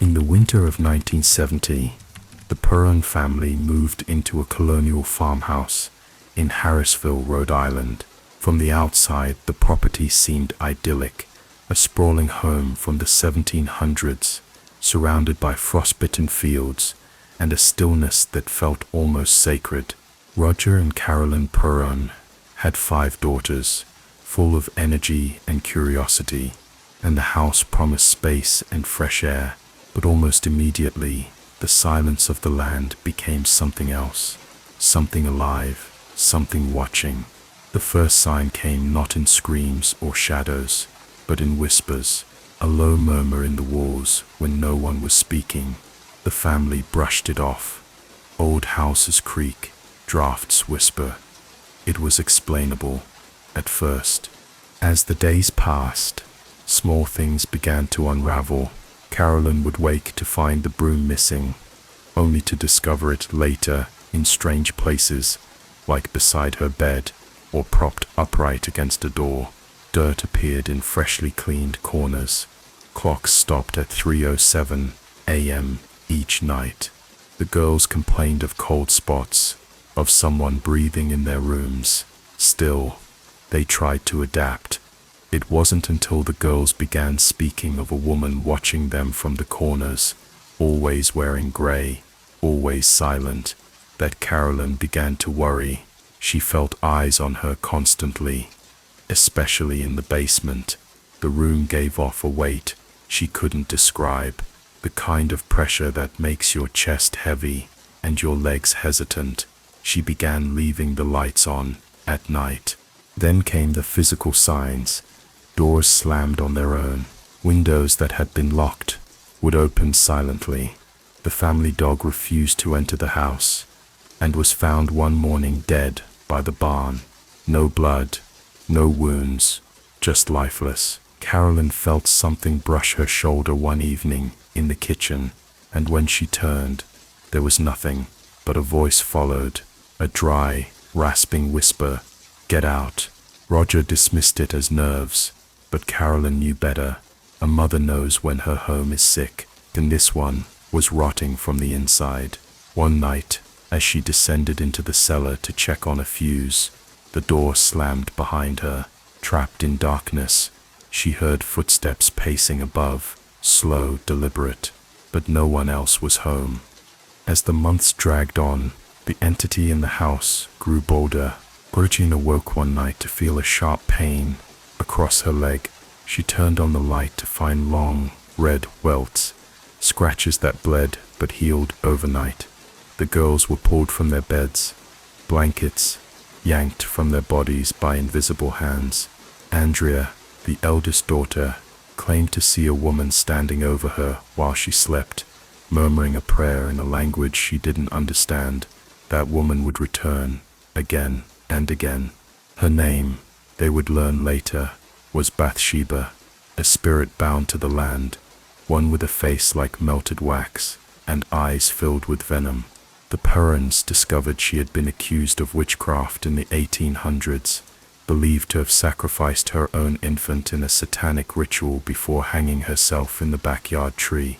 In the winter of 1970, the Perron family moved into a colonial farmhouse in Harrisville, Rhode Island. From the outside, the property seemed idyllic, a sprawling home from the 1700s, surrounded by frostbitten fields and a stillness that felt almost sacred. Roger and Carolyn Perron had 5 daughters, full of energy and curiosity, and the house promised space and fresh air. But almost immediately, the silence of the land became something else, something alive, something watching. The first sign came not in screams or shadows, but in whispers, a low murmur in the walls when no one was speaking. The family brushed it off. Old houses creak, drafts whisper. It was explainable, at first. As the days passed, small things began to unravel. Carolyn would wake to find the broom missing, only to discover it later in strange places, like beside her bed or propped upright against a door. Dirt appeared in freshly cleaned corners. Clocks stopped at 3:07 a.m. each night. The girls complained of cold spots, of someone breathing in their rooms. Still, they tried to adapt. It wasn't until the girls began speaking of a woman watching them from the corners, always wearing gray, always silent, that Carolyn began to worry. She felt eyes on her constantly, especially in the basement. The room gave off a weight she couldn't describe, the kind of pressure that makes your chest heavy and your legs hesitant. She began leaving the lights on at night. Then came the physical signs. Doors slammed on their own. Windows that had been locked would open silently. The family dog refused to enter the house and was found one morning dead by the barn. No blood, no wounds, just lifeless. Carolyn felt something brush her shoulder one evening in the kitchen, and when she turned, there was nothing, but a voice followed, a dry, rasping whisper, "Get out." Roger dismissed it as nerves, but Carolyn knew better. A mother knows when her home is sick, and this one was rotting from the inside. One night, as she descended into the cellar to check on a fuse, the door slammed behind her. Trapped in darkness, she heard footsteps pacing above, slow, deliberate, but no one else was home. As the months dragged on, the entity in the house grew bolder. Georgina awoke one night to feel a sharp pain across her leg. She turned on the light to find long, red welts, scratches that bled but healed overnight. The girls were pulled from their beds, blankets yanked from their bodies by invisible hands. Andrea, the eldest daughter, claimed to see a woman standing over her while she slept, murmuring a prayer in a language she didn't understand. That woman would return, again and again. Her name, they would learn later, was Bathsheba, a spirit bound to the land, one with a face like melted wax and eyes filled with venom. The Perrons discovered she had been accused of witchcraft in the 1800s, believed to have sacrificed her own infant in a satanic ritual before hanging herself in the backyard tree.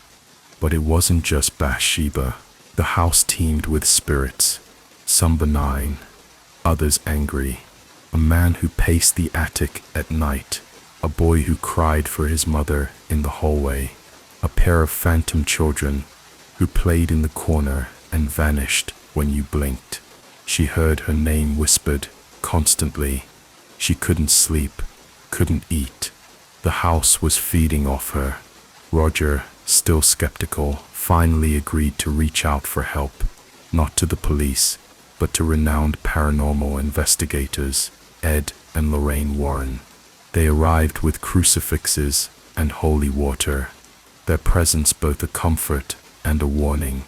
But it wasn't just Bathsheba. The house teemed with spirits, some benign, others angry. A man who paced the attic at night, a boy who cried for his mother in the hallway, a pair of phantom children who played in the corner and vanished when you blinked. She heard her name whispered constantly. She couldn't sleep, couldn't eat. The house was feeding off her. Roger, still skeptical, finally agreed to reach out for help, not to the police, but to renowned paranormal investigators, Ed and Lorraine Warren. They arrived with crucifixes and holy water, their presence both a comfort and a warning.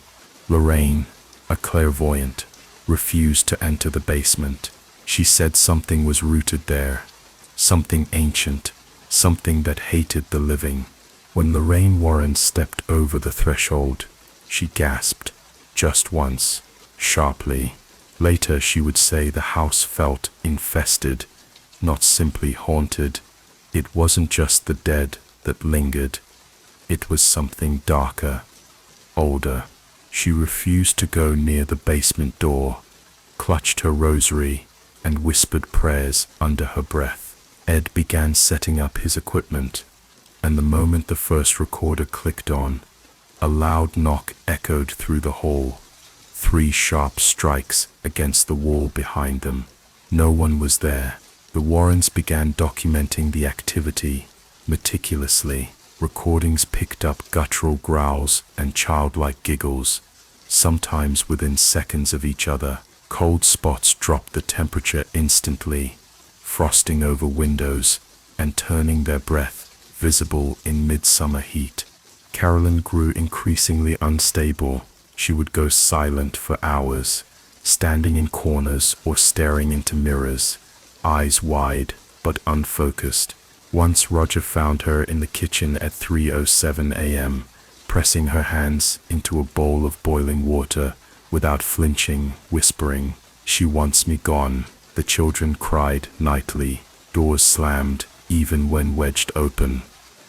Lorraine, a clairvoyant, refused to enter the basement. She said something was rooted there, something ancient, something that hated the living. When Lorraine Warren stepped over the threshold, she gasped, just once, sharply. Later she would say the house felt infested, not simply haunted. It wasn't just the dead that lingered. It was something darker, older. She refused to go near the basement door, clutched her rosary, and whispered prayers under her breath. Ed began setting up his equipment, and the moment the first recorder clicked on, a loud knock echoed through the hall. 3 sharp strikes against the wall behind them. No one was there. The Warrens began documenting the activity meticulously. Recordings picked up guttural growls and childlike giggles, sometimes within seconds of each other. Cold spots dropped the temperature instantly, frosting over windows and turning their breath visible in midsummer heat. Carolyn grew increasingly unstable. She would go silent for hours, standing in corners or staring into mirrors, eyes wide but unfocused. Once Roger found her in the kitchen at 3:07 a.m., pressing her hands into a bowl of boiling water without flinching, whispering, "She wants me gone." The children cried nightly, doors slammed even when wedged open.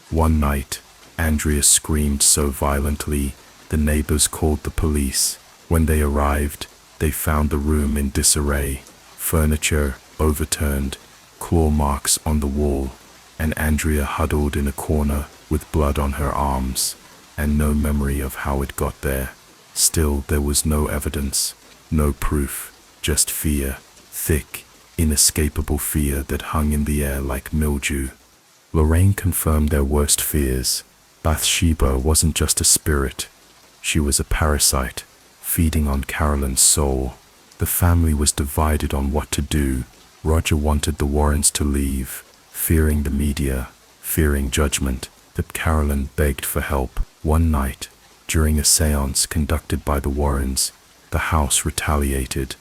One night, Andrea screamed so violently the neighbors called the police. When they arrived, they found the room in disarray, furniture overturned, claw marks on the wall, and Andrea huddled in a corner with blood on her arms, and no memory of how it got there. Still, there was no evidence, no proof, just fear, thick, inescapable fear that hung in the air like mildew. Lorraine confirmed their worst fears. Bathsheba wasn't just a spirit. She was a parasite, feeding on Carolyn's soul. The family was divided on what to do. Roger wanted the Warrens to leave, fearing the media, fearing judgment, but Carolyn begged for help. One night, during a séance conducted by the Warrens, the house retaliated.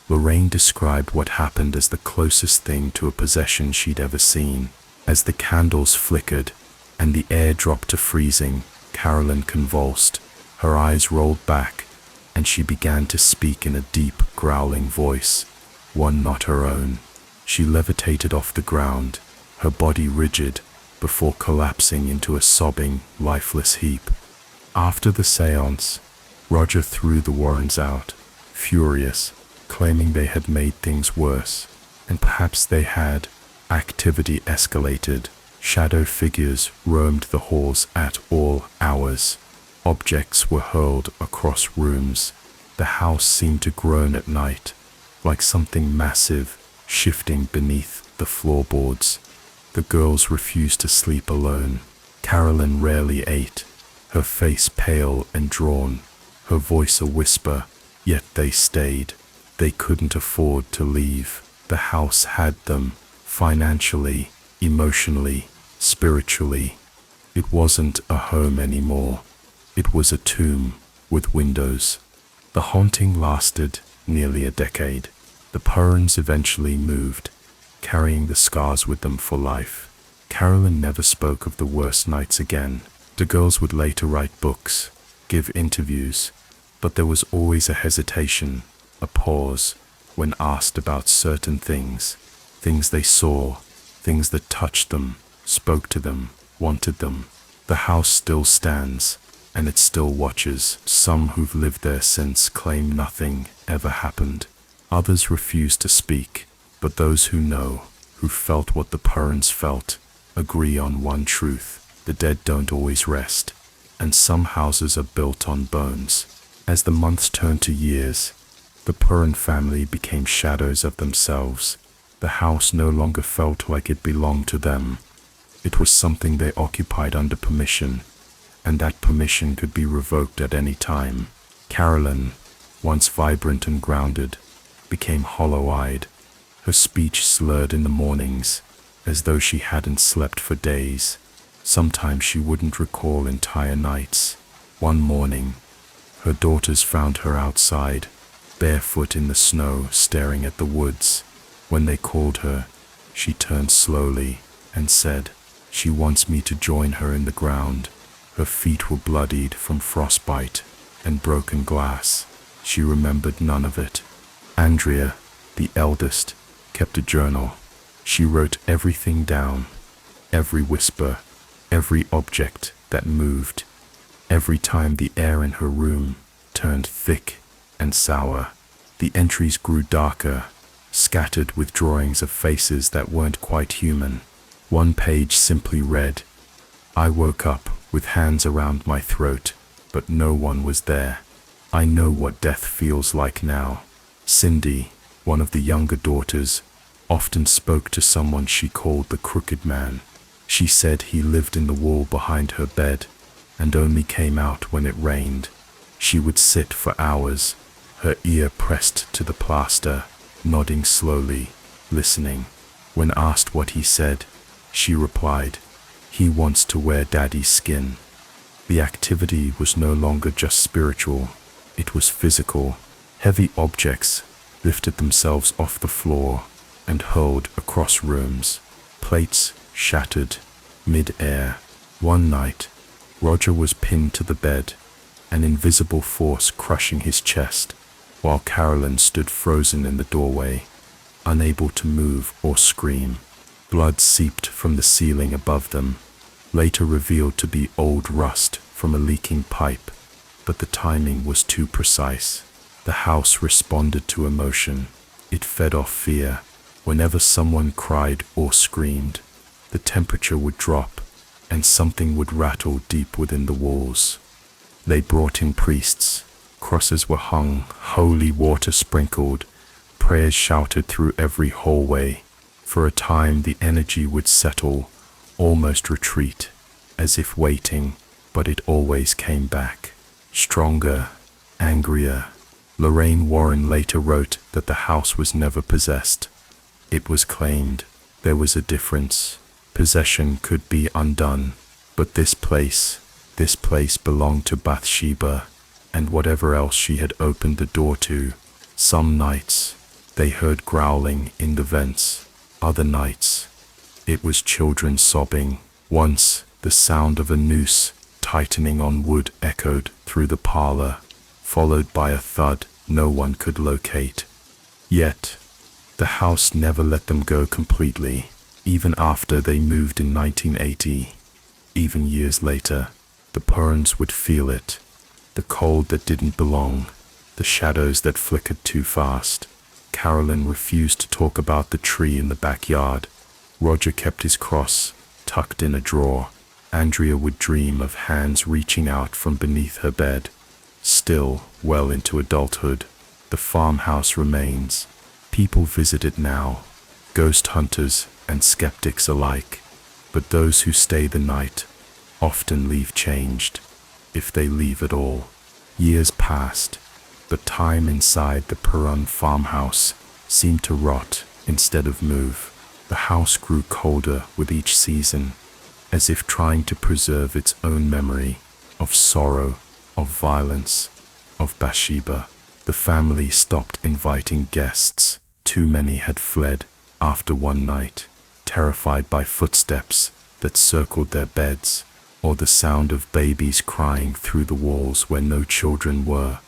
Lorraine described what happened as the closest thing to a possession she'd ever seen. As the candles flickered and the air dropped to freezing, Carolyn convulsed. Her eyes rolled back, and she began to speak in a deep, growling voice, one not her own. She levitated off the ground, her body rigid, before collapsing into a sobbing, lifeless heap. After the séance, Roger threw the Warrens out, furious, claiming they had made things worse. And perhaps they had. Activity escalated. Shadow figures roamed the halls at all hours. Objects were hurled across rooms. The house seemed to groan at night, like something massive shifting beneath the floorboards. The girls refused to sleep alone. Carolyn rarely ate, her face pale and drawn, her voice a whisper, yet they stayed. They couldn't afford to leave. The house had them, financially, emotionally, spiritually. It wasn't a home anymore. It was a tomb with windows. The haunting lasted nearly a decade. The Perrons eventually moved, carrying the scars with them for life. Carolyn never spoke of the worst nights again. The girls would later write books, give interviews, but there was always a hesitation, a pause, when asked about certain things they saw, things that touched them, spoke to them, wanted them. The house still stands, and it still watches. Some who've lived there since claim nothing ever happened. Others refuse to speak, but those who know, who felt what the Perrons felt, agree on one truth: the dead don't always rest, and some houses are built on bones. As the months turned to years, the Perron family became shadows of themselves. The house no longer felt like it belonged to them. It was something they occupied under permission, and that permission could be revoked at any time. Carolyn, once vibrant and grounded, became hollow-eyed. Her speech slurred in the mornings, as though she hadn't slept for days. Sometimes she wouldn't recall entire nights. One morning, her daughters found her outside, barefoot in the snow, staring at the woods. When they called her, she turned slowly and said, "She wants me to join her in the ground." Her feet were bloodied from frostbite and broken glass. She remembered none of it. Andrea, the eldest, kept a journal. She wrote everything down, every whisper, every object that moved. Every time the air in her room turned thick and sour, the entries grew darker, scattered with drawings of faces that weren't quite human. One page simply read, "I woke up with hands around my throat, but no one was there. I know what death feels like now." Cindy, one of the younger daughters, often spoke to someone she called the Crooked Man. She said he lived in the wall behind her bed and only came out when it rained. She would sit for hours, her ear pressed to the plaster, nodding slowly, listening. When asked what he said, she replied, "He wants to wear Daddy's skin." The activity was no longer just spiritual, it was physical. Heavy objects lifted themselves off the floor and hurled across rooms. Plates shattered mid-air. One night, Roger was pinned to the bed, an invisible force crushing his chest, while Carolyn stood frozen in the doorway, unable to move or scream. Blood seeped from the ceiling above them, later revealed to be old rust from a leaking pipe, but the timing was too precise. The house responded to emotion. It fed off fear. Whenever someone cried or screamed, the temperature would drop and something would rattle deep within the walls. They brought in priests. Crosses were hung, holy water sprinkled, prayers shouted through every hallway. For a time the energy would settle, almost retreat, as if waiting, but it always came back. Stronger, angrier. Lorraine Warren later wrote that the house was never possessed. It was claimed. There was a difference. Possession could be undone, but this place belonged to Bathsheba and whatever else she had opened the door to. Some nights, they heard growling in the vents. Other nights, it was children sobbing. Once, the sound of a noose tightening on wood echoed through the parlor, followed by a thud no one could locate. Yet, the house never let them go completely, even after they moved in 1980. Even years later, the Perrons would feel it. The cold that didn't belong, the shadows that flickered too fast. Carolyn refused to talk about the tree in the backyard. Roger kept his cross tucked in a drawer. Andrea would dream of hands reaching out from beneath her bed. Still, well into adulthood, the farmhouse remains. People visit it now, ghost hunters and skeptics alike. But those who stay the night often leave changed, if they leave at all. Years passed, but time inside the Perron farmhouse seemed to rot instead of move. The house grew colder with each season, as if trying to preserve its own memory of sorrow, of violence, of Bathsheba. The family stopped inviting guests. Too many had fled after one night, terrified by footsteps that circled their beds, or the sound of babies crying through the walls where no children were.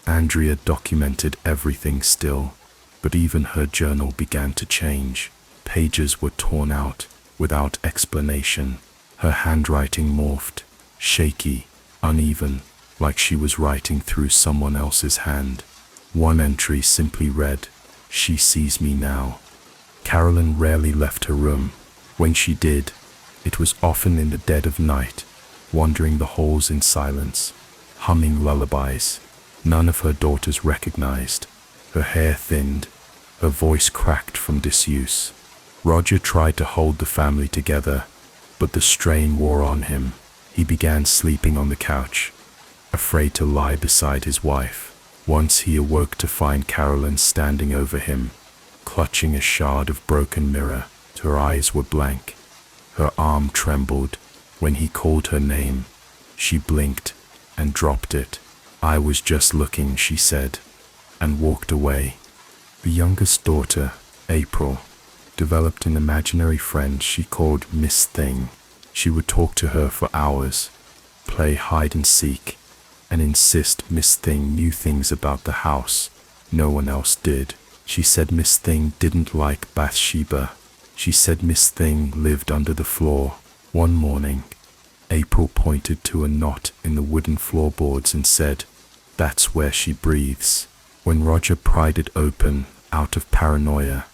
Andrea documented everything still, but even her journal began to change. Pages were torn out without explanation. Her handwriting morphed, shaky, uneven, like she was writing through someone else's hand. One entry simply read, "She sees me now." Carolyn rarely left her room. When she did, it was often in the dead of night, wandering the halls in silence, humming lullabies none of her daughters recognized. Her hair thinned, her voice cracked from disuse. Roger tried to hold the family together, but the strain wore on him. He began sleeping on the couch, afraid to lie beside his wife. Once he awoke to find Carolyn standing over him, clutching a shard of broken mirror. Her eyes were blank. Her arm trembled. When he called her name, she blinked and dropped it. "I was just looking," she said, and walked away. The youngest daughter, April, developed an imaginary friend she called Miss Thing. She would talk to her for hours, play hide and seek, and insist Miss Thing knew things about the house no one else did. She said Miss Thing didn't like Bathsheba. She said Miss Thing lived under the floor. One morning, April pointed to a knot in the wooden floorboards and said, "That's where she breathes." When Roger pried it open, out of paranoia,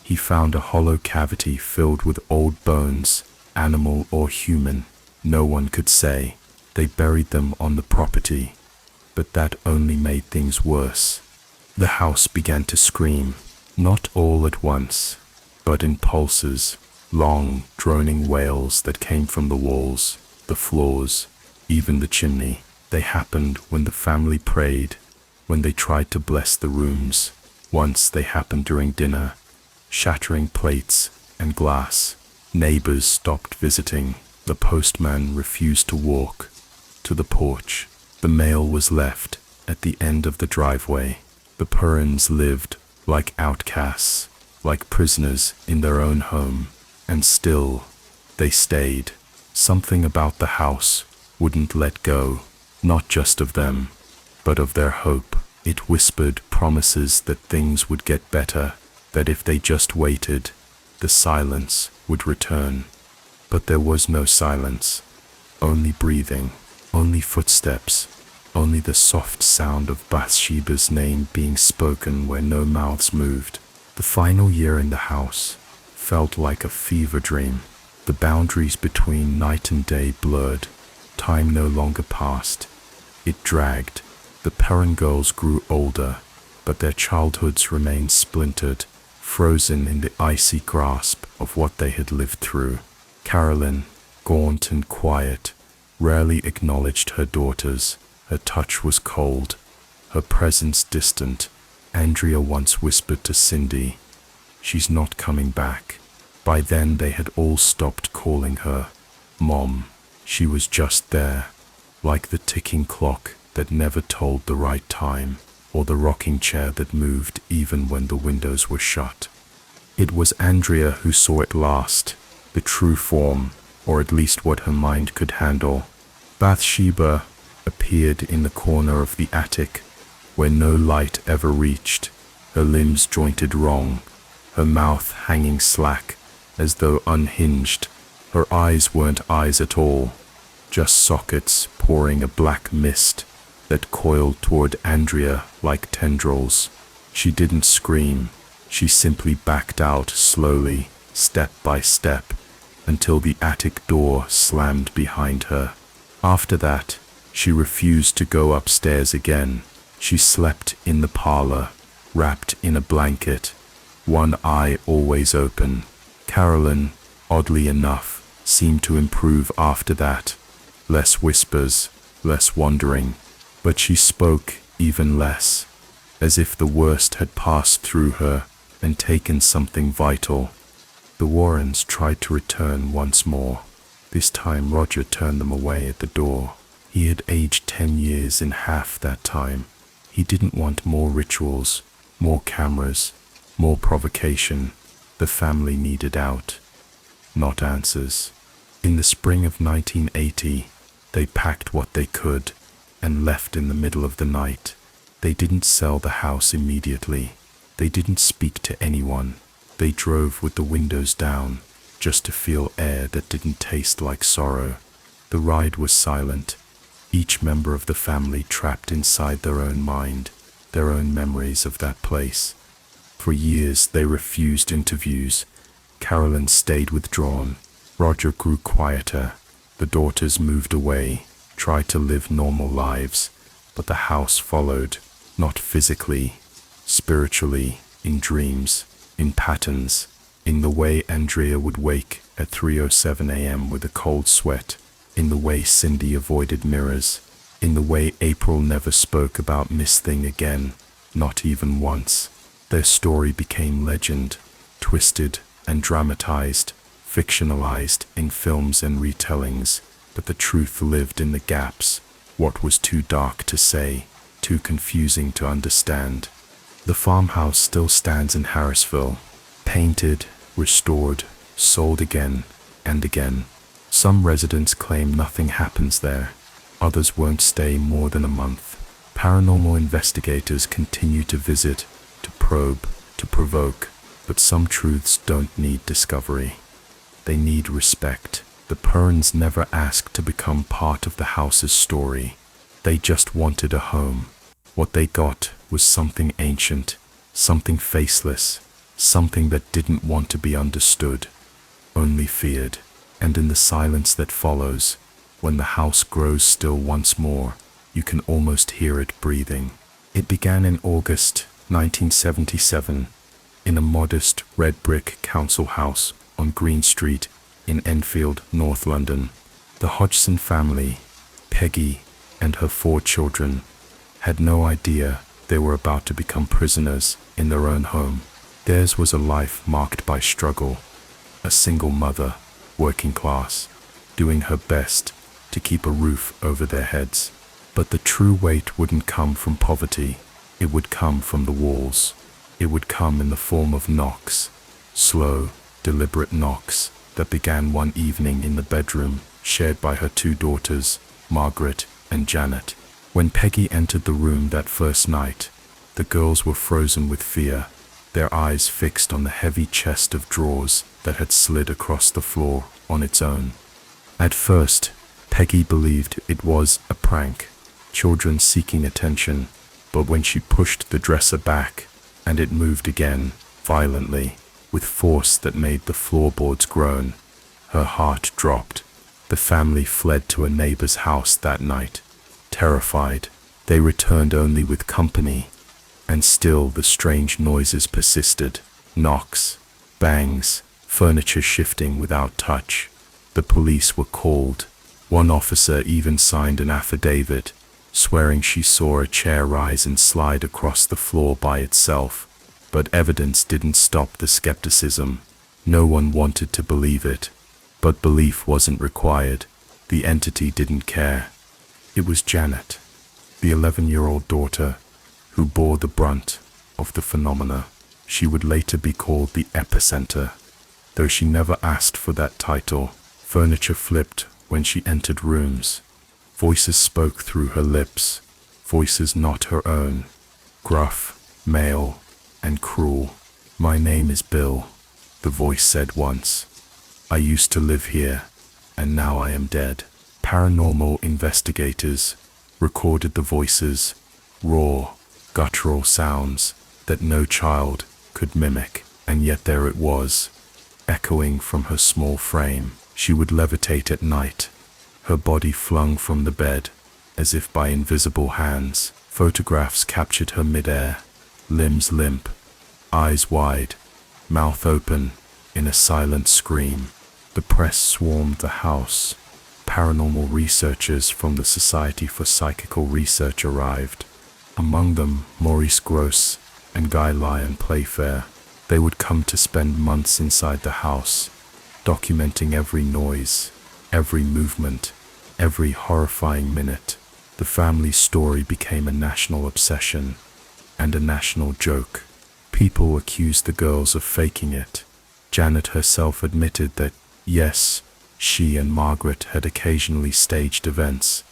he found a hollow cavity filled with old bones, animal or human. No one could say. They buried them on the property, but that only made things worse. The house began to scream, not all at once, but in pulses, long, droning wails that came from the walls, the floors, even the chimney. They happened when the family prayed, when they tried to bless the rooms. Once they happened during dinner, shattering plates and glass. Neighbors stopped visiting. The postman refused to walk to the porch. The mail was left at the end of the driveway. The Perrons lived like outcasts, like prisoners in their own home, and still they stayed. Something about the house wouldn't let go, not just of them, but of their hope. It whispered promises that things would get better, that if they just waited, the silence would return. But there was no silence, only breathing, only footsteps, only the soft sound of Bathsheba's name being spoken where no mouths moved. The final year in the house felt like a fever dream. The boundaries between night and day blurred. Time no longer passed. It dragged. The Perron girls grew older, but their childhoods remained splintered, frozen in the icy grasp of what they had lived through. Carolyn, gaunt and quiet, rarely acknowledged her daughters. Her touch was cold, her presence distant. Andrea once whispered to Cindy, "She's not coming back." By then they had all stopped calling her Mom. She was just there, like the ticking clock that never told the right time, or the rocking chair that moved even when the windows were shut. It was Andrea who saw it last, the true form, or at least what her mind could handle. Bathsheba appeared in the corner of the attic, where no light ever reached, her limbs jointed wrong, her mouth hanging slack, as though unhinged. Her eyes weren't eyes at all, just sockets pouring a black mist that coiled toward Andrea like tendrils. She didn't scream, she simply backed out slowly, step by step, until the attic door slammed behind her. After that, she refused to go upstairs again. She slept in the parlor, wrapped in a blanket, one eye always open. Carolyn, oddly enough, seemed to improve after that. Less whispers, less wandering, but she spoke even less, as if the worst had passed through her and taken something vital. The Warrens tried to return once more. This time Roger turned them away at the door. He had aged 10 years in half that time. He didn't want more rituals, more cameras, more provocation. The family needed out, not answers. In the spring of 1980, they packed what they could and left in the middle of the night. They didn't sell the house immediately. They didn't speak to anyone. They drove with the windows down, just to feel air that didn't taste like sorrow. The ride was silent, each member of the family trapped inside their own mind, their own memories of that place. For years they refused interviews. Carolyn stayed withdrawn. Roger grew quieter. The daughters moved away, tried to live normal lives, but the house followed, not physically, spiritually, in dreams, in patterns, in the way Andrea would wake at 3:07 a.m. with a cold sweat, in the way Cindy avoided mirrors, in the way April never spoke about Miss Thing again, not even once. Their story became legend, twisted and dramatized, fictionalized in films and retellings, but the truth lived in the gaps, what was too dark to say, too confusing to understand. The farmhouse still stands in Harrisville, painted, restored, sold again and again. Some residents claim nothing happens there. Others won't stay more than a month. Paranormal investigators continue to visit, to probe, to provoke, but some truths don't need discovery. They need respect. The Perrons never asked to become part of the house's story. They just wanted a home. What they got was something ancient, something faceless, something that didn't want to be understood, only feared. And in the silence that follows, when the house grows still once more, you can almost hear it breathing. It began in August 1977 in a modest red brick council house on Green Street in Enfield, North London. The Hodgson family, Peggy and her 4 children, had no idea they were about to become prisoners in their own home. Theirs was a life marked by struggle, a single mother, working class, doing her best to keep a roof over their heads. But the true weight wouldn't come from poverty. It would come from the walls. It would come in the form of knocks, slow, deliberate knocks that began one evening in the bedroom shared by her 2 daughters, Margaret and Janet. When Peggy entered the room that first night, the girls were frozen with fear, their eyes fixed on the heavy chest of drawers that had slid across the floor on its own. At first, Peggy believed it was a prank, children seeking attention, but when she pushed the dresser back and it moved again, violently, with force that made the floorboards groan, her heart dropped. The family fled to a neighbor's house that night. Terrified, they returned only with company, and still the strange noises persisted. Knocks, bangs, furniture shifting without touch. The police were called. One officer even signed an affidavit, swearing she saw a chair rise and slide across the floor by itself. But evidence didn't stop the skepticism. No one wanted to believe it. But belief wasn't required. The entity didn't care. It was Janet, the 11-year-old daughter, who bore the brunt of the phenomena. She would later be called the epicenter, though she never asked for that title. Furniture flipped when she entered rooms. Voices spoke through her lips, voices not her own, gruff, male, and cruel. "My name is Bill," the voice said once. "I used to live here, and now I am dead." Paranormal investigators recorded the voices, raw, guttural sounds that no child could mimic, and yet there it was, echoing from her small frame. She would levitate at night, her body flung from the bed, as if by invisible hands. Photographs captured her midair, limbs limp, eyes wide, mouth open, in a silent scream. The press swarmed the house. Paranormal researchers from the Society for Psychical Research arrived. Among them, Maurice Grosse and Guy Lyon Playfair. They would come to spend months inside the house, documenting every noise, every movement, every horrifying minute. The family's story became a national obsession and a national joke. People accused the girls of faking it. Janet herself admitted that, yes, she and Margaret had occasionally staged events,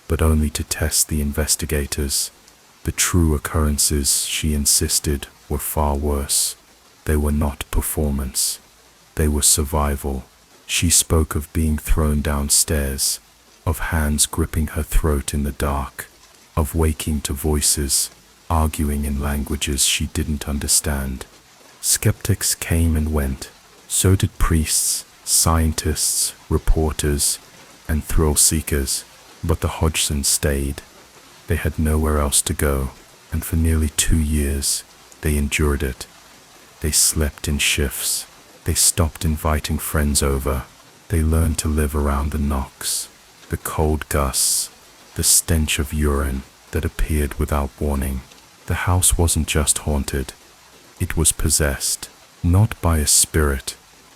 but only to test the investigators. The true occurrences, she insisted, were far worse. They were not performance. They were survival. She spoke of being thrown downstairs, of hands gripping her throat in the dark, of waking to voices, arguing in languages she didn't understand. Skeptics came and went. So did priests, scientists, reporters, and thrill seekers. But the Hodgsons stayed. They had nowhere else to go, and for nearly 2 years, they endured it. They slept in shifts. They stopped inviting friends over. They learned to live around the knocks, the cold gusts, the stench of urine that appeared without warning. The house wasn't just haunted. It was possessed, not by a spirit,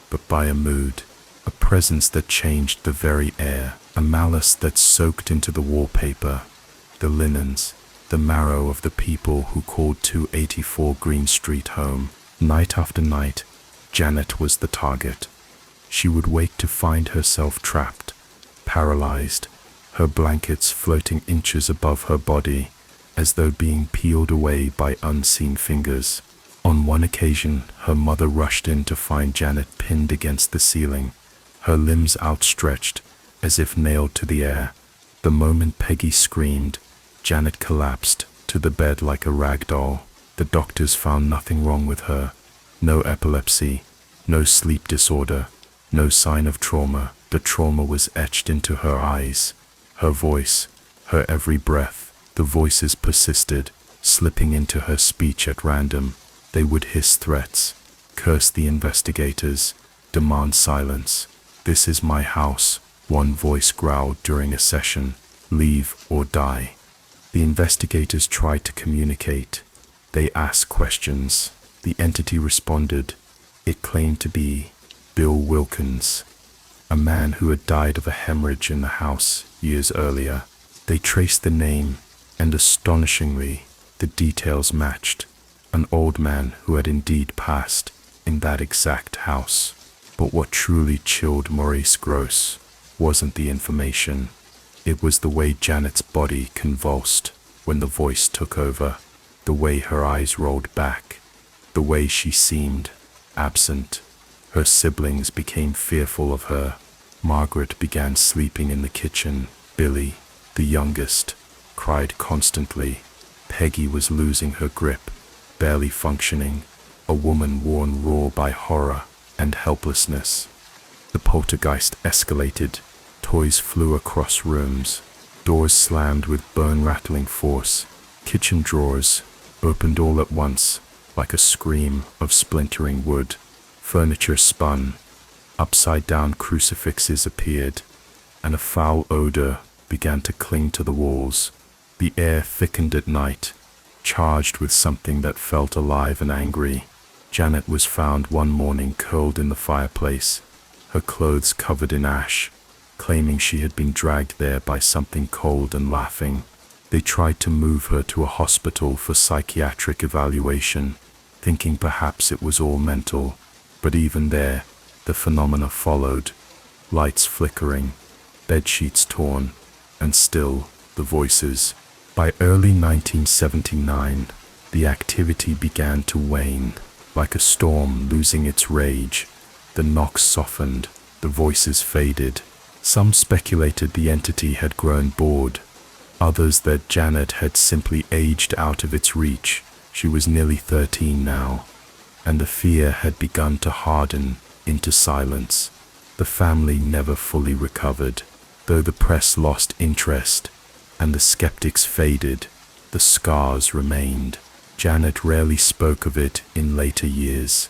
but by a mood, a presence that changed the very air, a malice that soaked into the wallpaper, the linens, the marrow of the people who called 284 Green Street home. Night after night, Janet was the target. She would wake to find herself trapped, paralyzed, her blankets floating inches above her body, as though being peeled away by unseen fingers. On one occasion, her mother rushed in to find Janet pinned against the ceiling, her limbs outstretched as if nailed to the air. The moment Peggy screamed, Janet collapsed to the bed like a rag doll. The doctors found nothing wrong with her. No epilepsy, no sleep disorder, no sign of trauma. The trauma was etched into her eyes, her voice, her every breath. The voices persisted, slipping into her speech at random. They would hiss threats, curse the investigators, demand silence. "This is my house," one voice growled during a session. "Leave or die." The investigators tried to communicate. They asked questions. The entity responded. It claimed to be Bill Wilkins, a man who had died of a hemorrhage in the house years earlier. They traced the name, and astonishingly, the details matched. An old man who had indeed passed in that exact house. But what truly chilled Maurice Grosse wasn't the information. It was the way Janet's body convulsed when the voice took over, the way her eyes rolled back, the way she seemed absent. Her siblings became fearful of her. Margaret began sleeping in the kitchen. Billy, the youngest, cried constantly. Peggy was losing her grip, barely functioning, a woman worn raw by horror and helplessness. The poltergeist escalated. Toys flew across rooms. Doors slammed with bone-rattling force. Kitchen drawers opened all at once, like a scream of splintering wood. Furniture spun. Upside-down crucifixes appeared, and a foul odor began to cling to the walls. The air thickened at night, charged with something that felt alive and angry. Janet was found one morning curled in the fireplace, her clothes covered in ash, claiming she had been dragged there by something cold and laughing. They tried to move her to a hospital for psychiatric evaluation, thinking perhaps it was all mental. But even there, the phenomena followed. Lights flickering, bedsheets torn, and still the voices. By early 1979, the activity began to wane, like a storm losing its rage. The knocks softened, the voices faded. Some speculated the entity had grown bored, others that Janet had simply aged out of its reach. She was nearly 13 now, and the fear had begun to harden into silence. The family never fully recovered. Though the press lost interest and the skeptics faded, the scars remained. Janet rarely spoke of it in later years.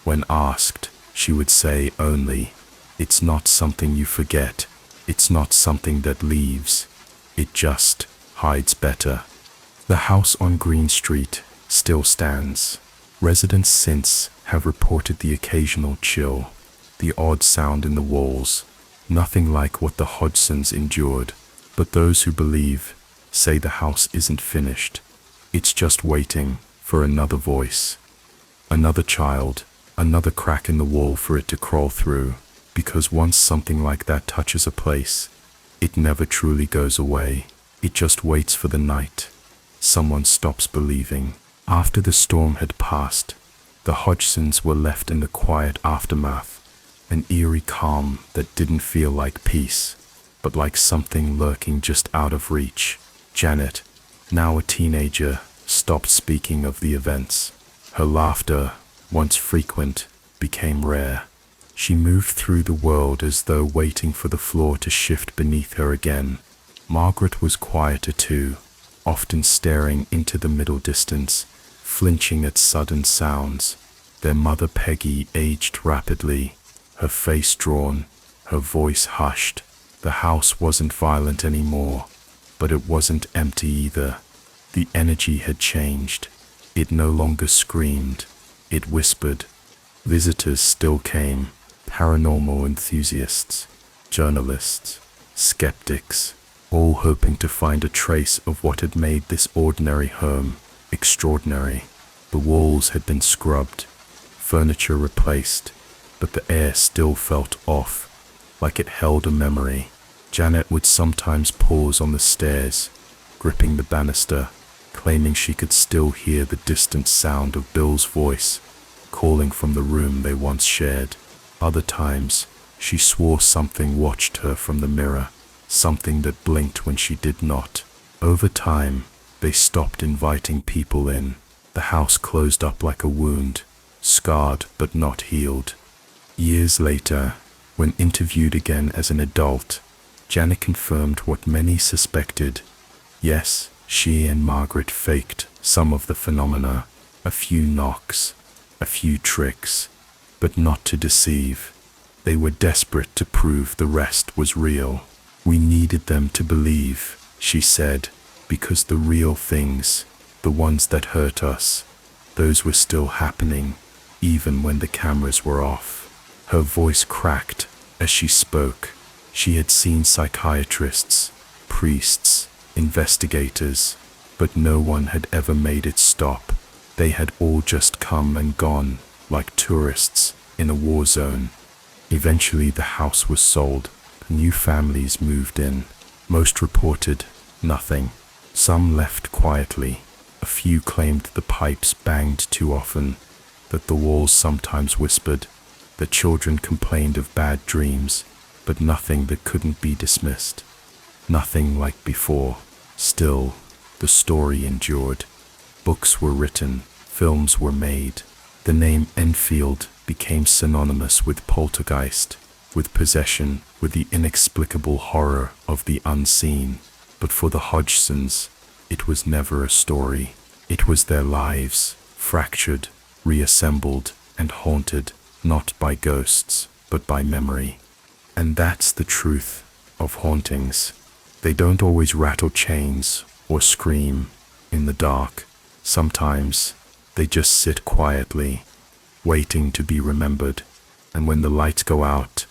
When asked, she would say only, "It's not something you forget. It's not something that leaves. It just hides better." The house on Green Street still stands. Residents since have reported the occasional chill, the odd sound in the walls, nothing like what the Hodgsons endured. But those who believe say the house isn't finished. It's just waiting for another voice, another child, another crack in the wall for it to crawl through. Because once something like that touches a place, it never truly goes away. It just waits for the night. Someone stops believing. After the storm had passed, the Hodgsons were left in the quiet aftermath, an eerie calm that didn't feel like peace, but like something lurking just out of reach. Janet, now a teenager, stopped speaking of the events. Her laughter, once frequent, became rare. She moved through the world as though waiting for the floor to shift beneath her again. Margaret was quieter too, often staring into the middle distance, flinching at sudden sounds. Their mother Peggy aged rapidly, her face drawn, her voice hushed. The house wasn't violent anymore, but it wasn't empty either. The energy had changed. It no longer screamed, it whispered. Visitors still came, paranormal enthusiasts, journalists, skeptics, all hoping to find a trace of what had made this ordinary home extraordinary. The walls had been scrubbed, furniture replaced, but the air still felt off, like it held a memory. Janet would sometimes pause on the stairs, gripping the banister, claiming she could still hear the distant sound of Bill's voice, calling from the room they once shared. Other times, She swore something watched her from the mirror, something that blinked when she did not. Over time, they stopped inviting people in. The house closed up like a wound, scarred but not healed. Years later, when interviewed again as an adult, Janet confirmed what many suspected. Yes, she and Margaret faked some of the phenomena, a few knocks, a few tricks, but not to deceive. They were desperate to prove the rest was real. We needed them to believe, she said, because the real things, the ones that hurt us, those were still happening, even when the cameras were off. Her voice cracked as she spoke. She had seen psychiatrists, priests, investigators, but no one had ever made it stop. They had all just come and gone, like tourists in a war zone. Eventually the house was sold. New families moved in. Most reported nothing. Some left quietly. A few claimed the pipes banged too often, that the walls sometimes whispered. The children complained of bad dreams, but nothing that couldn't be dismissed. Nothing like before. Still, the story endured. Books were written, films were made. The name Enfield became synonymous with poltergeist, with possession, with the inexplicable horror of the unseen. But for the Hodgsons, it was never a story. It was their lives, fractured, reassembled, and haunted, not by ghosts, but by memory. And that's the truth of hauntings. They don't always rattle chains or scream in the dark. Sometimes they just sit quietly, waiting to be remembered. And when the lights go out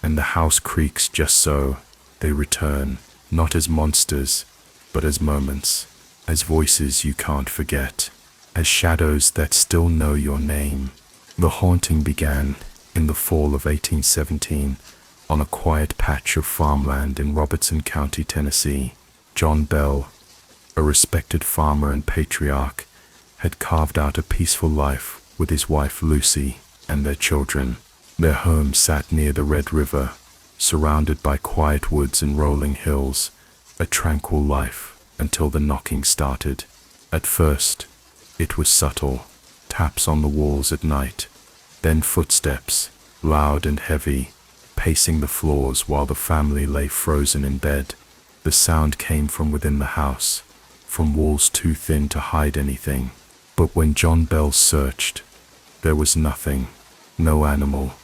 and the house creaks just so, they return, not as monsters, but as moments, as voices you can't forget, as shadows that still know your name. The haunting began in the fall of 1817 on a quiet patch of farmland in Robertson County, Tennessee. John Bell, a respected farmer and patriarch, had carved out a peaceful life with his wife Lucy and their children. Their home sat near the Red River, surrounded by quiet woods and rolling hills, a tranquil life until the knocking started. At first, it was subtle, taps on the walls at night, then footsteps, loud and heavy, pacing the floors while the family lay frozen in bed. The sound came from within the house, from walls too thin to hide anything. But when John Bell searched, there was nothing, no animal,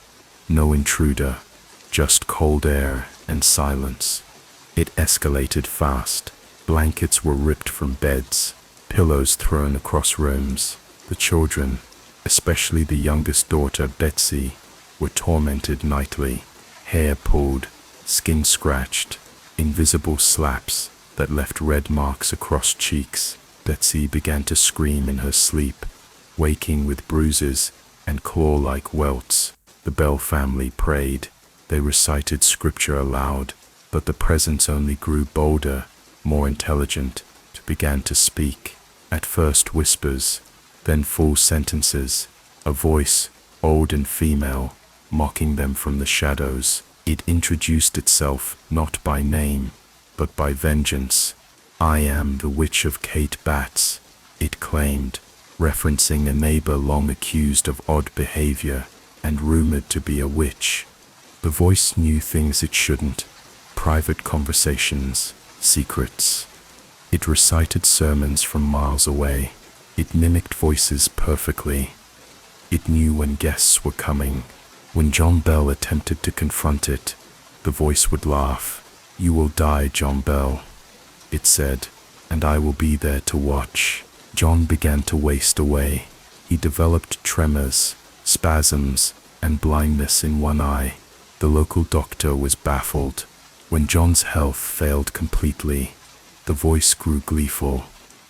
no intruder, just cold air and silence. It escalated fast. Blankets were ripped from beds, pillows thrown across rooms. The children, especially the youngest daughter, Betsy, were tormented nightly, hair pulled, skin scratched, invisible slaps that left red marks across cheeks. Betsy began to scream in her sleep, waking with bruises and claw-like welts. The Bell family prayed. They recited scripture aloud, but the presence only grew bolder, more intelligent, began to speak. At first whispers, then full sentences, a voice, old and female, mocking them from the shadows. It introduced itself not by name, but by vengeance. "I am the Witch of Kate Batts," it claimed, referencing a neighbor long accused of odd behavior and rumored to be a witch. The voice knew things it shouldn't, private conversations, secrets. It recited sermons from miles away. It mimicked voices perfectly. It knew when guests were coming. When John Bell attempted to confront it, the voice would laugh. "You will die, John Bell," it said, "and I will be there to watch." John began to waste away. He developed tremors, spasms, and blindness in one eye. The local doctor was baffled. When John's health failed completely, the voice grew gleeful.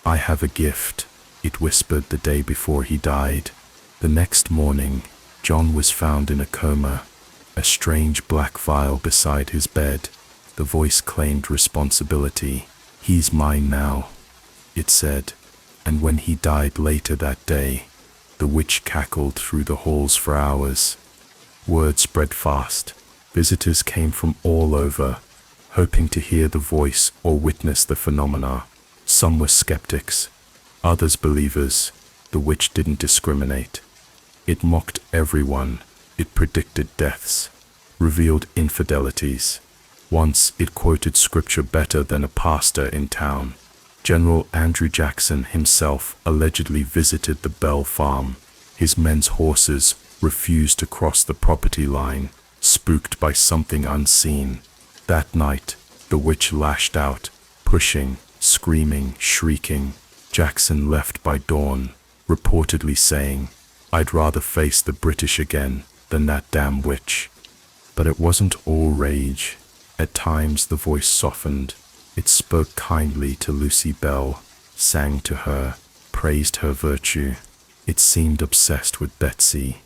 "I have a gift," it whispered the day before he died. The next morning, John was found in a coma, a strange black vial beside his bed. The voice claimed responsibility. "He's mine now," it said. And when he died later that day, the witch cackled through the halls for hours. Word spread fast. Visitors came from all over, hoping to hear the voice or witness the phenomena. Some were skeptics, others believers. The witch didn't discriminate. It mocked everyone. It predicted deaths, revealed infidelities. Once it quoted scripture better than a pastor in town. General Andrew Jackson himself allegedly visited the Bell farm. His men's horses refused to cross the property line, spooked by something unseen. That night, the witch lashed out, pushing, screaming, shrieking. Jackson left by dawn, reportedly saying, "I'd rather face the British again than that damn witch." But it wasn't all rage. At times the voice softened. It spoke kindly to Lucy Bell, sang to her, praised her virtue. It seemed obsessed with Betsy,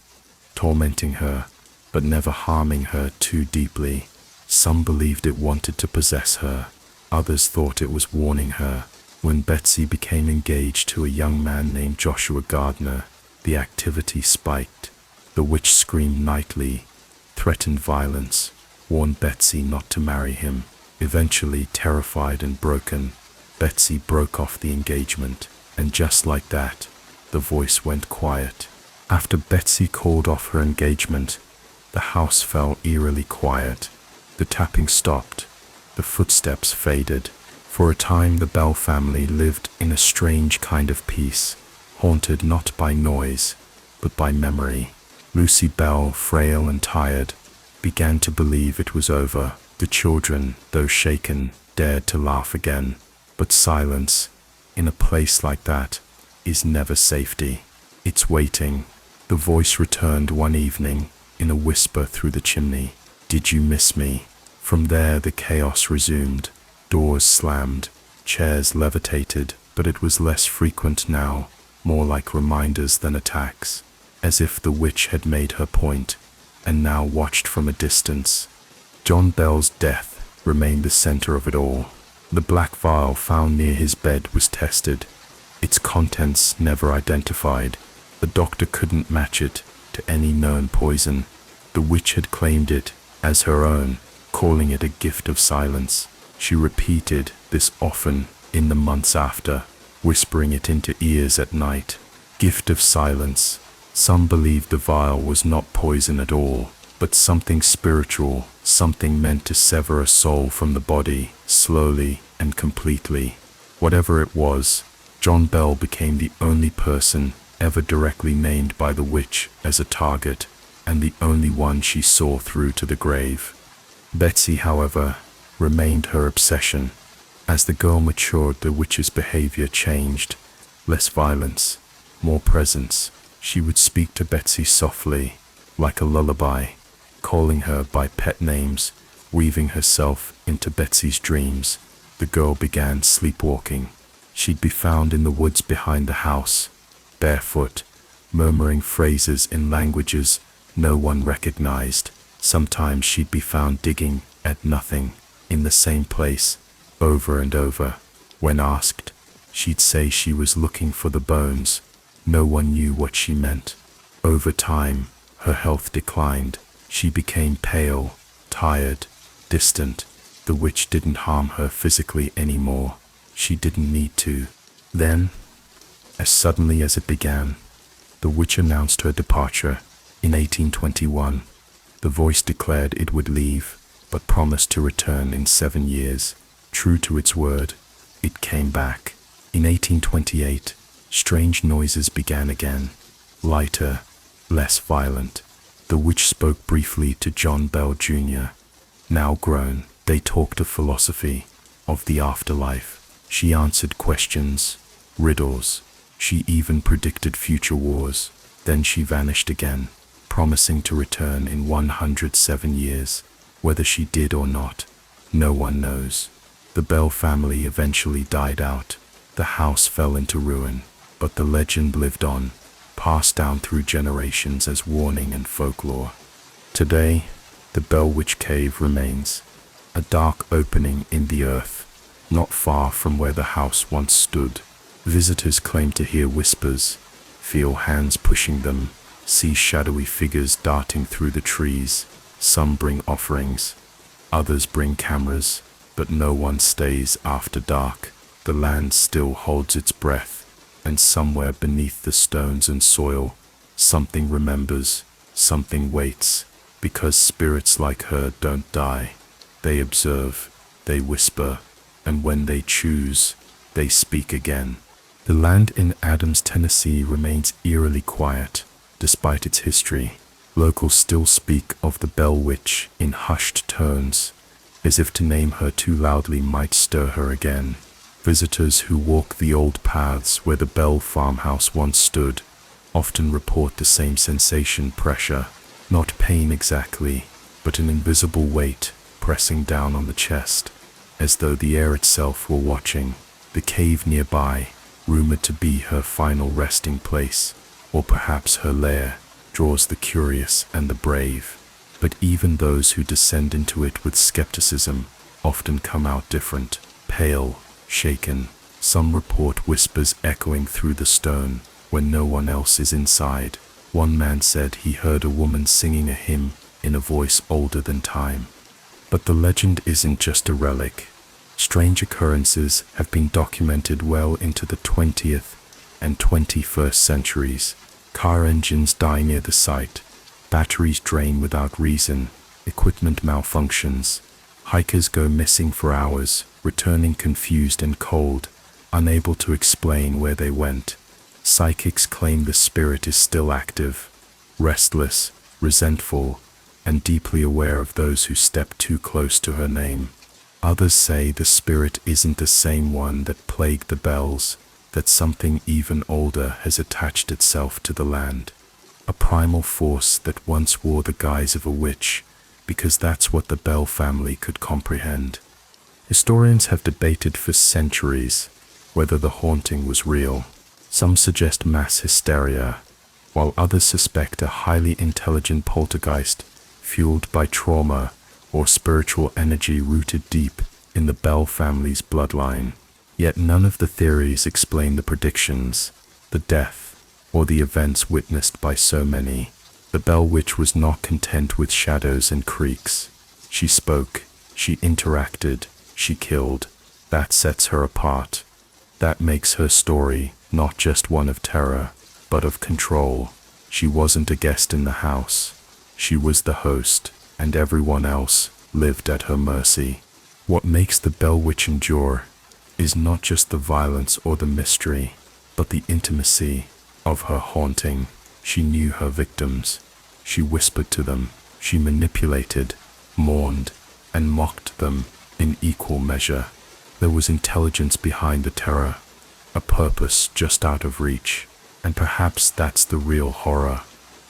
tormenting her, but never harming her too deeply. Some believed it wanted to possess her. Others thought it was warning her. When Betsy became engaged to a young man named Joshua Gardner, the activity spiked. The witch screamed nightly, threatened violence, warned Betsy not to marry him. Eventually, terrified and broken, Betsy broke off the engagement, and just like that, the voice went quiet. After Betsy called off her engagement, the house fell eerily quiet. The tapping stopped. The footsteps faded. For a time, the Bell family lived in a strange kind of peace, haunted not by noise, but by memory. Lucy Bell, frail and tired, began to believe it was over. The children, though shaken, dared to laugh again. But silence, in a place like that, is never safety. It's waiting. The voice returned one evening, in a whisper through the chimney. "Did you miss me?" From there the chaos resumed. Doors slammed, chairs levitated, but it was less frequent now, more like reminders than attacks, as if the witch had made her point, and now watched from a distance. John Bell's death remained the center of it all. The black vial found near his bed was tested, its contents never identified. The doctor couldn't match it to any known poison. The witch had claimed it as her own, calling it a gift of silence. She repeated this often in the months after, whispering it into ears at night. Gift of silence. Some believed the vial was not poison at all, but something spiritual, something meant to sever a soul from the body, slowly and completely. Whatever it was, John Bell became the only person ever directly named by the witch as a target, and the only one she saw through to the grave. Betsy, however, remained her obsession. As the girl matured, the witch's behavior changed. Less violence, more presence. She would speak to Betsy softly, like a lullaby, calling her by pet names, weaving herself into Betsy's dreams. The girl began sleepwalking. She'd be found in the woods behind the house, barefoot, murmuring phrases in languages no one recognized. Sometimes she'd be found digging at nothing, in the same place, over and over. When asked, she'd say she was looking for the bones. No one knew what she meant. Over time, her health declined. She became pale, tired, distant. The witch didn't harm her physically anymore. She didn't need to. Then, as suddenly as it began, the witch announced her departure. In 1821, the voice declared it would leave, but promised to return in 7 years. True to its word, it came back. In 1828, strange noises began again, lighter, less violent. The witch spoke briefly to John Bell Jr. Now grown, they talked of philosophy, of the afterlife. She answered questions, riddles. She even predicted future wars. Then she vanished again, promising to return in 107 years. Whether she did or not, no one knows. The Bell family eventually died out. The house fell into ruin, but the legend lived on, passed down through generations as warning and folklore. Today, the Bell Witch Cave remains, a dark opening in the earth, not far from where the house once stood. Visitors claim to hear whispers, feel hands pushing them, see shadowy figures darting through the trees. Some bring offerings, others bring cameras, but no one stays after dark. The land still holds its breath, and somewhere beneath the stones and soil, something remembers, something waits, because spirits like her don't die. They observe, they whisper, and when they choose, they speak again. The land in Adams, Tennessee remains eerily quiet, despite its history. Locals still speak of the Bell Witch in hushed tones, as if to name her too loudly might stir her again. Visitors who walk the old paths where the Bell farmhouse once stood often report the same sensation: pressure, not pain exactly, but an invisible weight pressing down on the chest, as though the air itself were watching. The cave nearby, rumored to be her final resting place, or perhaps her lair, draws the curious and the brave. But even those who descend into it with skepticism often come out different, pale, shaken. Some report whispers echoing through the stone when no one else is inside. One man said he heard a woman singing a hymn in a voice older than time. But the legend isn't just a relic. Strange occurrences have been documented well into the 20th and 21st centuries. Car engines die near the site, batteries drain without reason, equipment malfunctions, hikers go missing for hours, returning confused and cold, unable to explain where they went. Psychics claim the spirit is still active, restless, resentful, and deeply aware of those who step too close to her name. Others say the spirit isn't the same one that plagued the Bells, that something even older has attached itself to the land. A primal force that once wore the guise of a witch, because that's what the Bell family could comprehend. Historians have debated for centuries whether the haunting was real. Some suggest mass hysteria, while others suspect a highly intelligent poltergeist fueled by trauma or spiritual energy rooted deep in the Bell family's bloodline. Yet none of the theories explain the predictions, the death, or the events witnessed by so many. The Bell Witch was not content with shadows and creaks. She spoke, she interacted, she killed. That sets her apart. That makes her story not just one of terror, but of control. She wasn't a guest in the house. She was the host, and everyone else lived at her mercy. What makes the Bell Witch endure is not just the violence or the mystery, but the intimacy of her haunting. She knew her victims. She whispered to them. She manipulated, mourned, and mocked them in equal measure. There was intelligence behind the terror, a purpose just out of reach. And perhaps that's the real horror,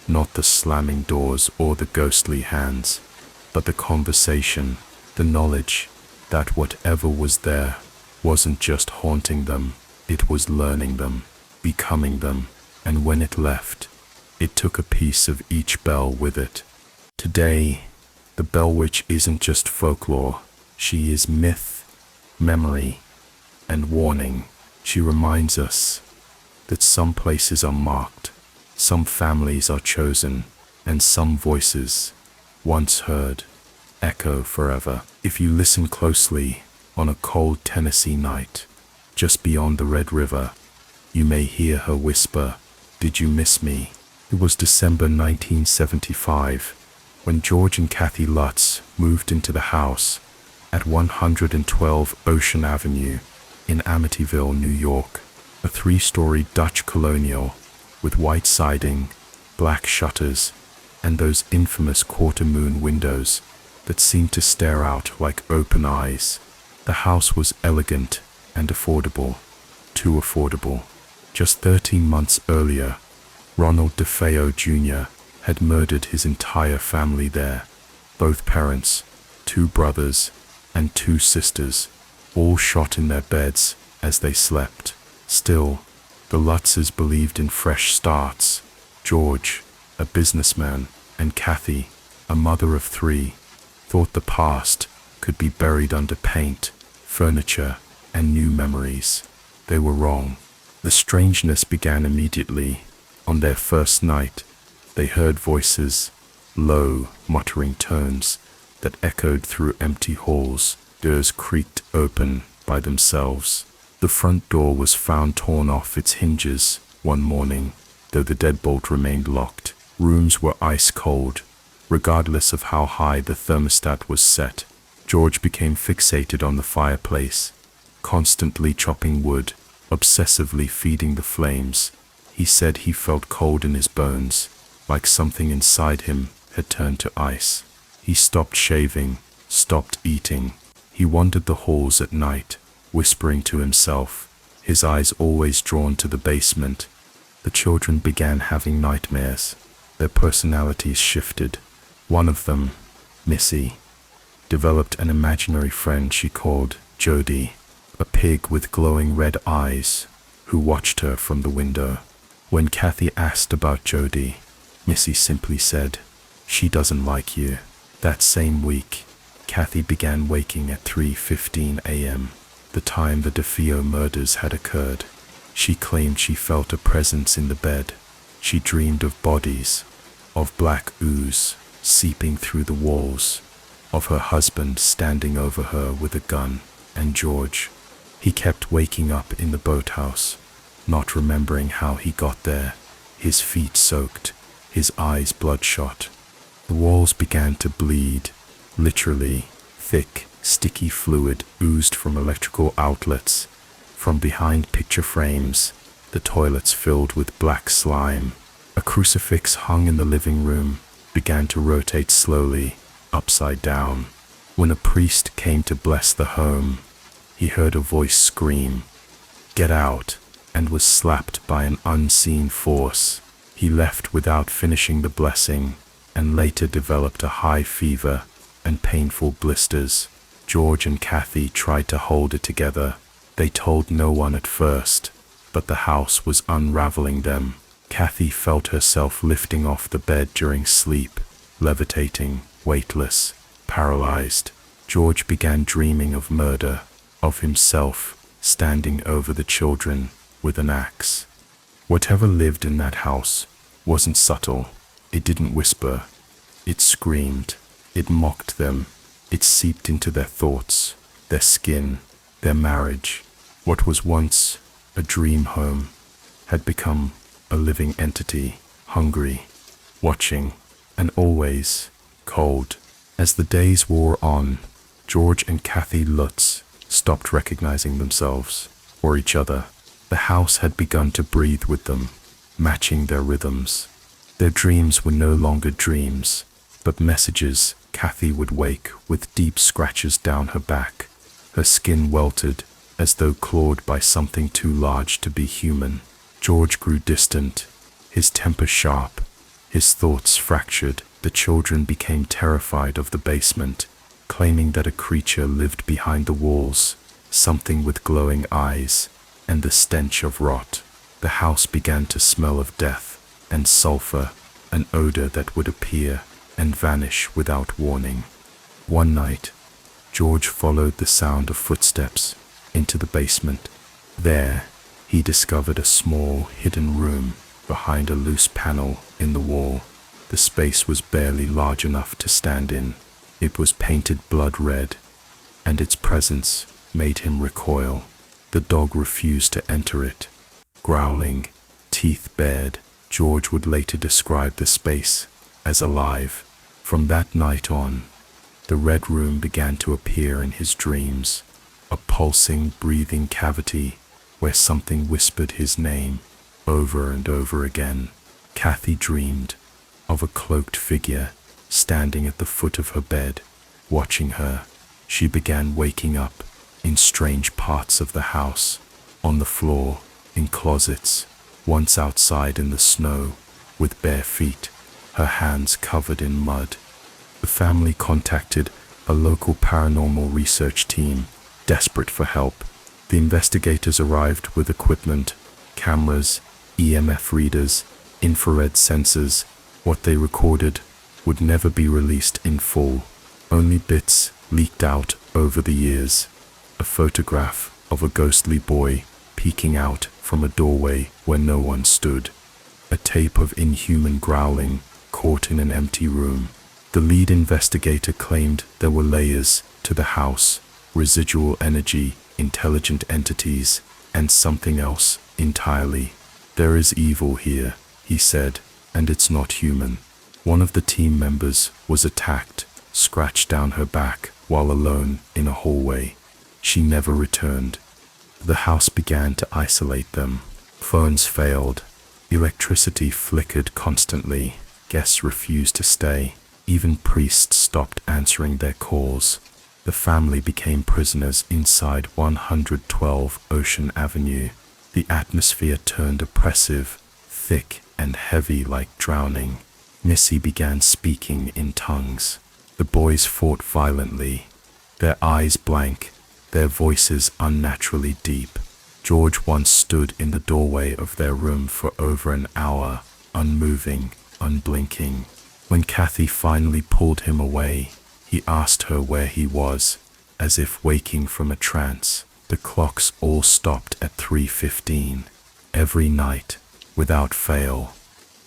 not the slamming doors or the ghostly hands, but the conversation, the knowledge that whatever was there wasn't just haunting them, it was learning them, becoming them, and when it left, it took a piece of each Bell with it. Today, the Bell Witch isn't just folklore, she is myth, memory, and warning. She reminds us that some places are marked, some families are chosen, and some voices, once heard, echo forever. If you listen closely, on a cold Tennessee night, just beyond the Red River, you may hear her whisper, "Did you miss me?" It was December 1975, when George and Kathy Lutz moved into the house at 112 Ocean Avenue in Amityville, New York, a 3-story Dutch colonial with white siding, black shutters, and those infamous quarter-moon windows that seemed to stare out like open eyes. The house was elegant and affordable, too affordable. Just 13 months earlier, Ronald DeFeo Jr. had murdered his entire family there. Both parents, 2 brothers, and 2 sisters, all shot in their beds as they slept. Still, the Lutzes believed in fresh starts. George, a businessman, and Kathy, a mother of 3, thought the past could be buried under paint, furniture, and new memories. They were wrong. The strangeness began immediately. On their first night, they heard voices, low, muttering tones that echoed through empty halls. Doors creaked open by themselves. The front door was found torn off its hinges one morning, though the deadbolt remained locked. Rooms were ice cold, regardless of how high the thermostat was set. George became fixated on the fireplace, constantly chopping wood, obsessively feeding the flames. He said he felt cold in his bones, like something inside him had turned to ice. He stopped shaving, stopped eating. He wandered the halls at night, whispering to himself, his eyes always drawn to the basement. The children began having nightmares. Their personalities shifted. One of them, Missy, developed an imaginary friend she called Jody, a pig with glowing red eyes, who watched her from the window. When Kathy asked about Jody, Missy simply said, "She doesn't like you." That same week, Kathy began waking at 3:15 a.m., the time the DeFeo murders had occurred. She claimed she felt a presence in the bed. She dreamed of bodies, of black ooze seeping through the walls, of her husband standing over her with a gun, and George. He kept waking up in the boathouse, not remembering how he got there, his feet soaked, his eyes bloodshot. The walls began to bleed, literally. Thick, sticky fluid oozed from electrical outlets. From behind picture frames, the toilets filled with black slime. A crucifix hung in the living room began to rotate slowly, upside down. When a priest came to bless the home, he heard a voice scream, "Get out," and was slapped by an unseen force. He left without finishing the blessing, and later developed a high fever and painful blisters. George and Kathy tried to hold it together. They told no one at first, but the house was unraveling them. Kathy felt herself lifting off the bed during sleep, levitating, weightless, paralyzed. George began dreaming of murder, of himself standing over the children with an axe. Whatever lived in that house wasn't subtle. It didn't whisper. It screamed. It mocked them. It seeped into their thoughts, their skin, their marriage. What was once a dream home had become a living entity, hungry, watching, and always cold. As the days wore on, George and Kathy Lutz stopped recognizing themselves or each other. The house had begun to breathe with them, matching their rhythms. Their dreams were no longer dreams, but messages. Kathy would wake with deep scratches down her back, her skin welted as though clawed by something too large to be human. George grew distant, his temper sharp, his thoughts fractured. The children became terrified of the basement, claiming that a creature lived behind the walls, something with glowing eyes and the stench of rot. The house began to smell of death and sulfur, an odor that would appear and vanish without warning. One night, George followed the sound of footsteps into the basement. There, he discovered a small, hidden room behind a loose panel in the wall. The space was barely large enough to stand in. It was painted blood red, and its presence made him recoil. The dog refused to enter it, growling, teeth bared. George would later describe the space as alive. From that night on, the red room began to appear in his dreams, a pulsing, breathing cavity where something whispered his name over and over again. Kathy dreamed of a cloaked figure standing at the foot of her bed, watching her. She began waking up in strange parts of the house, on the floor, in closets, once outside in the snow, with bare feet, her hands covered in mud. The family contacted a local paranormal research team, desperate for help. The investigators arrived with equipment, cameras, EMF readers, infrared sensors. What they recorded would never be released in full. Only bits leaked out over the years. A photograph of a ghostly boy peeking out from a doorway where no one stood. A tape of inhuman growling, caught in an empty room. The lead investigator claimed there were layers to the house, residual energy, intelligent entities, and something else entirely. There is evil here, he said, and it's not human. One of the team members was attacked, scratched down her back while alone in a hallway. She never returned. The house began to isolate them. Phones failed. Electricity flickered constantly. Guests refused to stay. Even priests stopped answering their calls. The family became prisoners inside 112 Ocean Avenue. The atmosphere turned oppressive, thick and heavy like drowning. Missy began speaking in tongues. The boys fought violently, their eyes blank, their voices unnaturally deep. George once stood in the doorway of their room for over an hour, unmoving, unblinking. When Kathy finally pulled him away, he asked her where he was, as if waking from a trance. The clocks all stopped at 3:15, every night, without fail.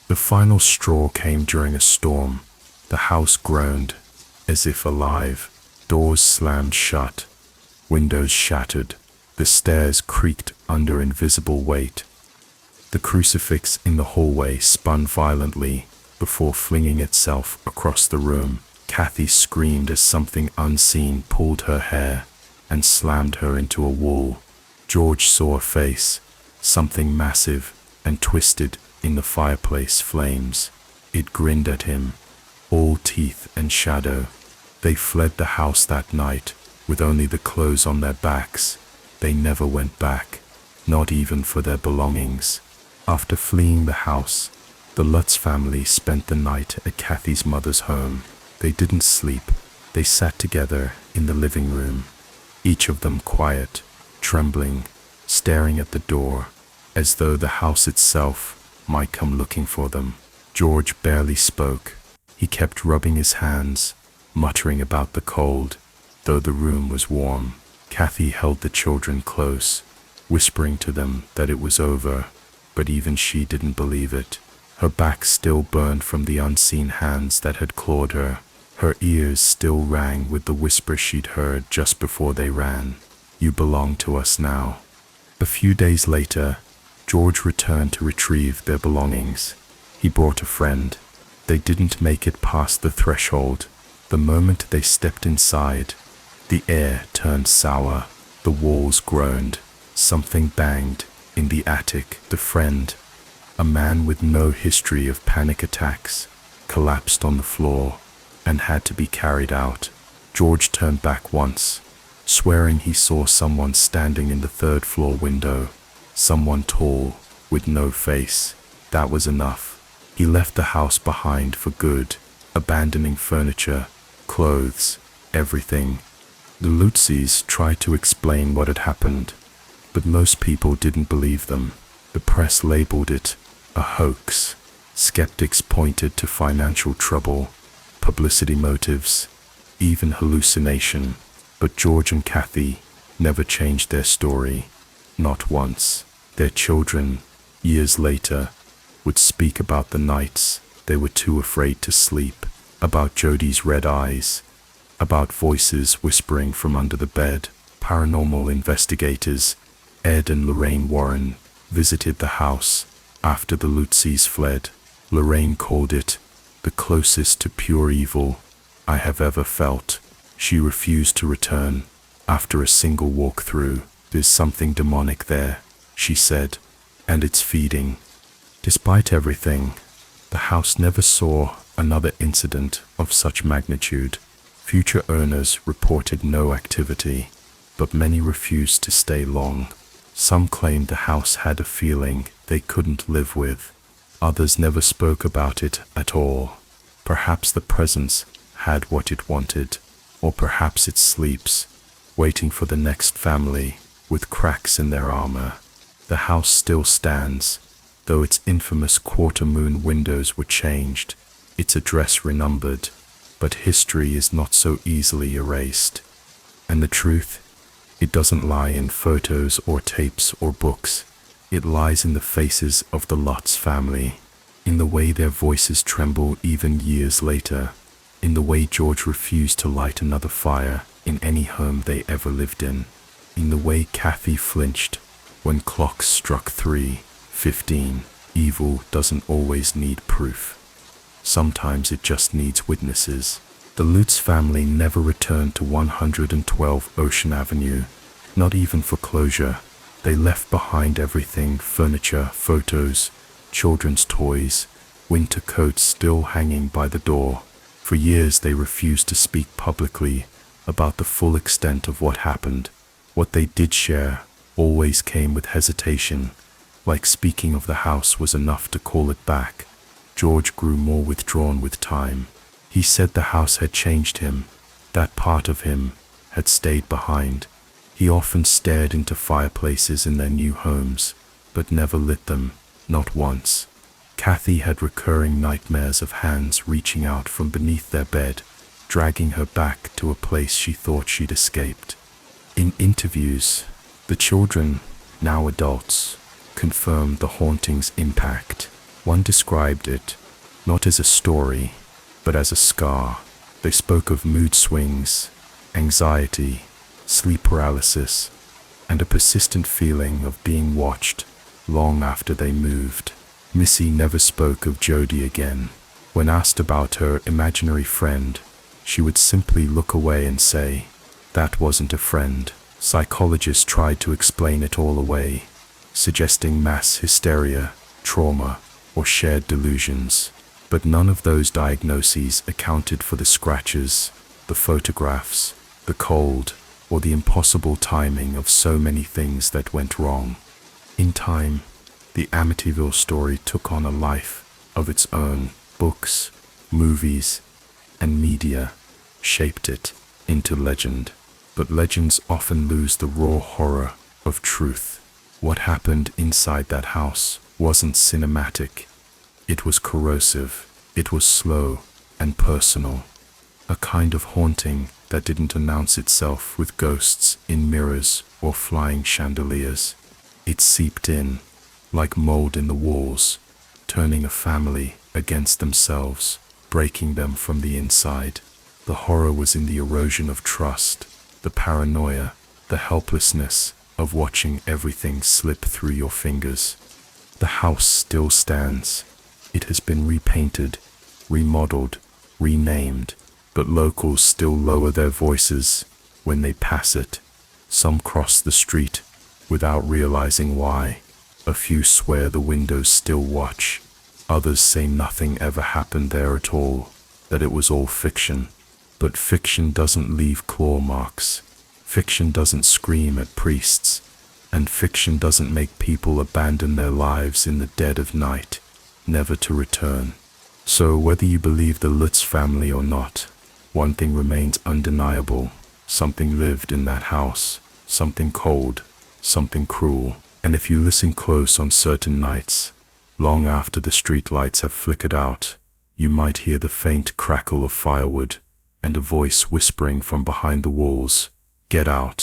The final straw came during a storm. The house groaned, as if alive. Doors slammed shut, windows shattered. The stairs creaked under invisible weight. The crucifix in the hallway spun violently before flinging itself across the room. Kathy screamed as something unseen pulled her hair and slammed her into a wall. George saw a face, something massive and twisted in the fireplace flames. It grinned at him, all teeth and shadow. They fled the house that night with only the clothes on their backs. They never went back, not even for their belongings. After fleeing the house, the Lutz family spent the night at Kathy's mother's home. They didn't sleep. They sat together in the living room, each of them quiet, trembling, staring at the door, as though the house itself might come looking for them. George barely spoke. He kept rubbing his hands, muttering about the cold, though the room was warm. Kathy held the children close, whispering to them that it was over, but even she didn't believe it. Her back still burned from the unseen hands that had clawed her. Her ears still rang with the whisper she'd heard just before they ran. "You belong to us now." A few days later, George returned to retrieve their belongings. He brought a friend. They didn't make it past the threshold. The moment they stepped inside, the air turned sour. The walls groaned. Something banged in the attic. The friend, a man with no history of panic attacks, collapsed on the floor and had to be carried out. George turned back once, swearing he saw someone standing in the third-floor window. Someone tall, with no face. That was enough. He left the house behind for good, abandoning furniture, clothes, everything. The Lutzis tried to explain what had happened, but most people didn't believe them. The press labeled it a hoax. Skeptics pointed to financial trouble, publicity motives, even hallucination. But George and Kathy never changed their story, not once. Their children, years later, would speak about the nights they were too afraid to sleep, about Jody's red eyes, about voices whispering from under the bed. Paranormal investigators, Ed and Lorraine Warren, visited the house after the Lutzis fled. Lorraine called it the closest to pure evil I have ever felt. She refused to return after a single walk-through. "There's something demonic there," she said, "and it's feeding." Despite everything, the house never saw another incident of such magnitude. Future owners reported no activity, but many refused to stay long. Some claimed the house had a feeling they couldn't live with. Others never spoke about it at all. Perhaps the presence had what it wanted, or perhaps it sleeps, waiting for the next family with cracks in their armor. The house still stands, though its infamous quarter-moon windows were changed, its address renumbered, but history is not so easily erased. And the truth, it doesn't lie in photos or tapes or books. It lies in the faces of the Lutz family, in the way their voices tremble even years later, in the way George refused to light another fire in any home they ever lived in the way Kathy flinched when clocks struck 3:15. Evil doesn't always need proof. Sometimes it just needs witnesses. The Lutz family never returned to 112 Ocean Avenue, not even for closure. They left behind everything: furniture, photos, children's toys, winter coats still hanging by the door. For years they refused to speak publicly about the full extent of what happened. What they did share always came with hesitation, like speaking of the house was enough to call it back. George grew more withdrawn with time. He said the house had changed him. That part of him had stayed behind. He often stared into fireplaces in their new homes, but never lit them, not once. Kathy had recurring nightmares of hands reaching out from beneath their bed, dragging her back to a place she thought she'd escaped. In interviews, the children, now adults, confirmed the haunting's impact. One described it not as a story, but as a scar. They spoke of mood swings, anxiety, sleep paralysis, and a persistent feeling of being watched long after they moved. Missy never spoke of Jody again. When asked about her imaginary friend, she would simply look away and say, "That wasn't a friend." Psychologists tried to explain it all away, suggesting mass hysteria, trauma, or shared delusions. But none of those diagnoses accounted for the scratches, the photographs, the cold, or the impossible timing of so many things that went wrong. In time, the Amityville story took on a life of its own. Books, movies, and media shaped it into legend. But legends often lose the raw horror of truth. What happened inside that house wasn't cinematic. It was corrosive. It was slow and personal. A kind of haunting that didn't announce itself with ghosts in mirrors or flying chandeliers. It seeped in, like mold in the walls, turning a family against themselves, breaking them from the inside. The horror was in the erosion of trust, the paranoia, the helplessness of watching everything slip through your fingers. The house still stands. It has been repainted, remodeled, renamed, but locals still lower their voices when they pass it. Some cross the street without realizing why. A few swear the windows still watch. Others say nothing ever happened there at all, that it was all fiction. But fiction doesn't leave claw marks. Fiction doesn't scream at priests. And fiction doesn't make people abandon their lives in the dead of night, never to return. So whether you believe the Lutz family or not, one thing remains undeniable. Something lived in that house. Something cold. Something cruel. And if you listen close on certain nights, long after the street lights have flickered out, you might hear the faint crackle of firewood and a voice whispering from behind the walls, "Get out."